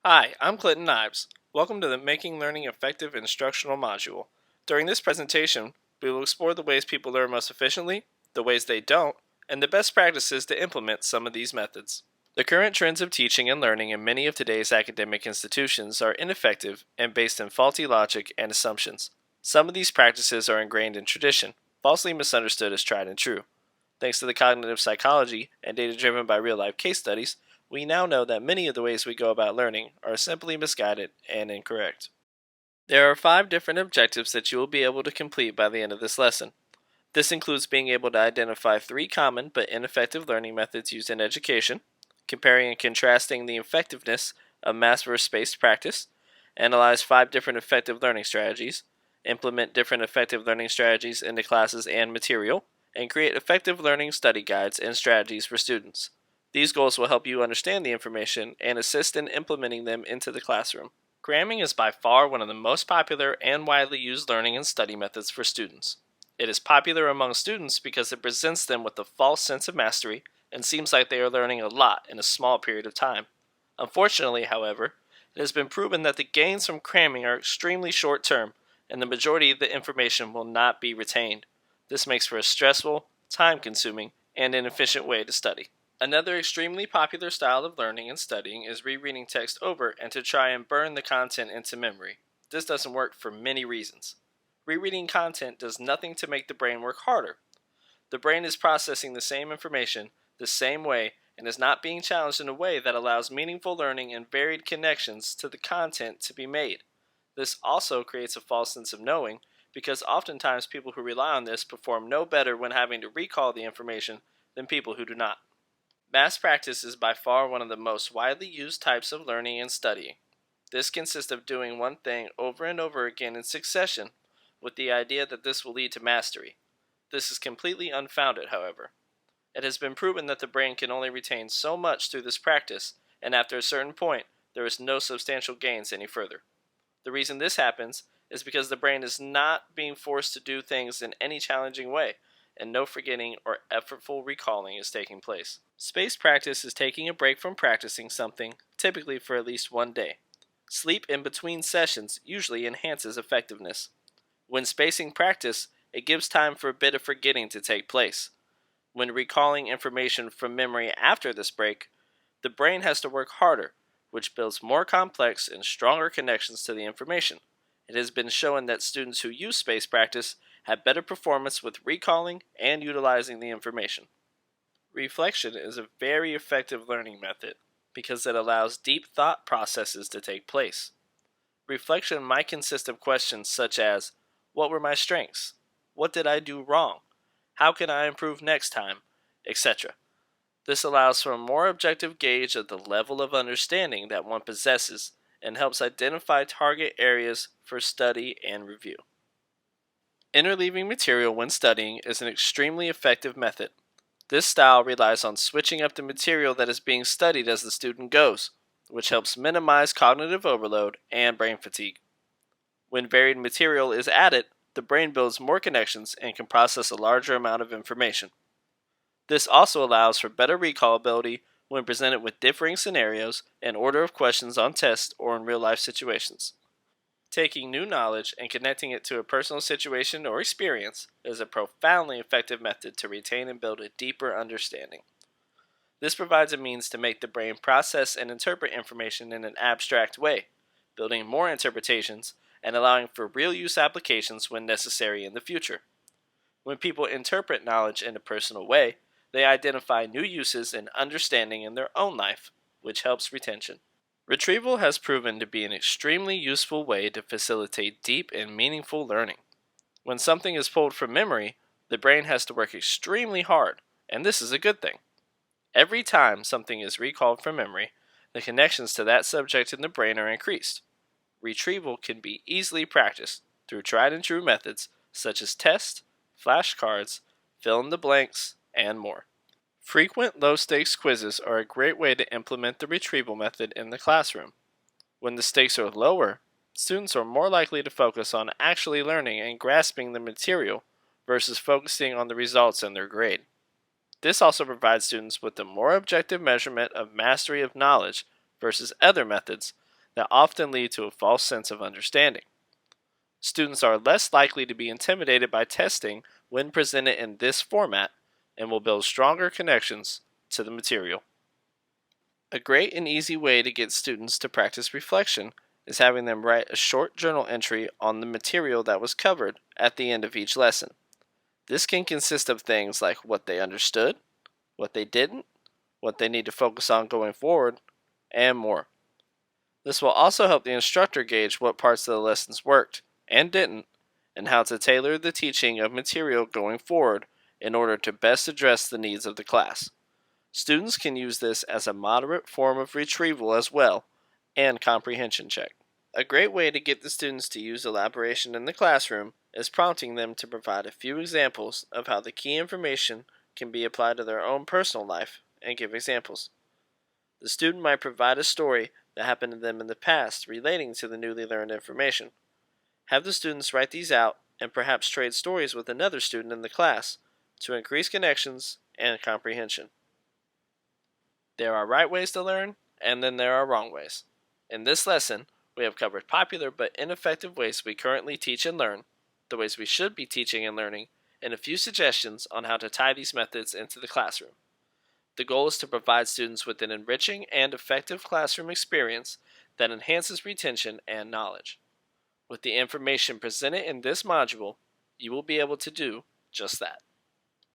Hi, I'm Clinton Ives. Welcome to the Making Learning Effective instructional module. During this presentation, we will explore the ways people learn most efficiently, the ways they don't, and the best practices to implement some of these methods. The current trends of teaching and learning in many of today's academic institutions are ineffective and based in faulty logic and assumptions. Some of these practices are ingrained in tradition, falsely misunderstood as tried and true. Thanks to the cognitive psychology and data driven by real life case studies, we now know that many of the ways we go about learning are simply misguided and incorrect. There are 5 different objectives that you will be able to complete by the end of this lesson. This includes being able to identify 3 common but ineffective learning methods used in education, comparing and contrasting the effectiveness of mass versus spaced practice, analyze 5 different effective learning strategies, implement different effective learning strategies into classes and material, and create effective learning study guides and strategies for students. These goals will help you understand the information and assist in implementing them into the classroom. Cramming is by far one of the most popular and widely used learning and study methods for students. It is popular among students because it presents them with a false sense of mastery and seems like they are learning a lot in a small period of time. Unfortunately, however, it has been proven that the gains from cramming are extremely short term, and the majority of the information will not be retained. This makes for a stressful, time consuming, and inefficient way to study. Another extremely popular style of learning and studying is rereading text over and to try and burn the content into memory. This doesn't work for many reasons. Rereading content does nothing to make the brain work harder. The brain is processing the same information the same way and is not being challenged in a way that allows meaningful learning and varied connections to the content to be made. This also creates a false sense of knowing because oftentimes people who rely on this perform no better when having to recall the information than people who do not. Mass practice is by far one of the most widely used types of learning and studying. This consists of doing one thing over and over again in succession with the idea that this will lead to mastery. This is completely unfounded, however. It has been proven that the brain can only retain so much through this practice, and after a certain point, there is no substantial gains any further. The reason this happens is because the brain is not being forced to do things in any challenging way, and no forgetting or effortful recalling is taking place. Spaced practice is taking a break from practicing something, typically for at least one day. Sleep in between sessions usually enhances effectiveness. When spacing practice, it gives time for a bit of forgetting to take place. When recalling information from memory after this break, the brain has to work harder, which builds more complex and stronger connections to the information. It has been shown that students who use spaced practice have better performance with recalling and utilizing the information. Reflection is a very effective learning method because it allows deep thought processes to take place. Reflection might consist of questions such as, what were my strengths? What did I do wrong? How can I improve next time? Etc. This allows for a more objective gauge of the level of understanding that one possesses and helps identify target areas for study and review. Interleaving material when studying is an extremely effective method. This style relies on switching up the material that is being studied as the student goes, which helps minimize cognitive overload and brain fatigue. When varied material is added, the brain builds more connections and can process a larger amount of information. This also allows for better recall ability when presented with differing scenarios and order of questions on tests or in real-life situations. Taking new knowledge and connecting it to a personal situation or experience is a profoundly effective method to retain and build a deeper understanding. This provides a means to make the brain process and interpret information in an abstract way, building more interpretations and allowing for real use applications when necessary in the future. When people interpret knowledge in a personal way, they identify new uses and understanding in their own life, which helps retention. Retrieval has proven to be an extremely useful way to facilitate deep and meaningful learning. When something is pulled from memory, the brain has to work extremely hard, and this is a good thing. Every time something is recalled from memory, the connections to that subject in the brain are increased. Retrieval can be easily practiced through tried and true methods such as tests, flashcards, fill in the blanks, and more. Frequent low-stakes quizzes are a great way to implement the retrieval method in the classroom. When the stakes are lower, students are more likely to focus on actually learning and grasping the material versus focusing on the results in their grade. This also provides students with a more objective measurement of mastery of knowledge versus other methods that often lead to a false sense of understanding. Students are less likely to be intimidated by testing when presented in this format and will build stronger connections to the material. A great and easy way to get students to practice reflection is having them write a short journal entry on the material that was covered at the end of each lesson. This can consist of things like what they understood, what they didn't, what they need to focus on going forward, and more. This will also help the instructor gauge what parts of the lessons worked and didn't, and how to tailor the teaching of material going forward in order to best address the needs of the class. Students can use this as a moderate form of retrieval as well, and comprehension check. A great way to get the students to use elaboration in the classroom is prompting them to provide a few examples of how the key information can be applied to their own personal life and give examples. The student might provide a story that happened to them in the past relating to the newly learned information. Have the students write these out and perhaps trade stories with another student in the class to increase connections and comprehension. There are right ways to learn, and then there are wrong ways. In this lesson, we have covered popular but ineffective ways we currently teach and learn, the ways we should be teaching and learning, and a few suggestions on how to tie these methods into the classroom. The goal is to provide students with an enriching and effective classroom experience that enhances retention and knowledge. With the information presented in this module, you will be able to do just that.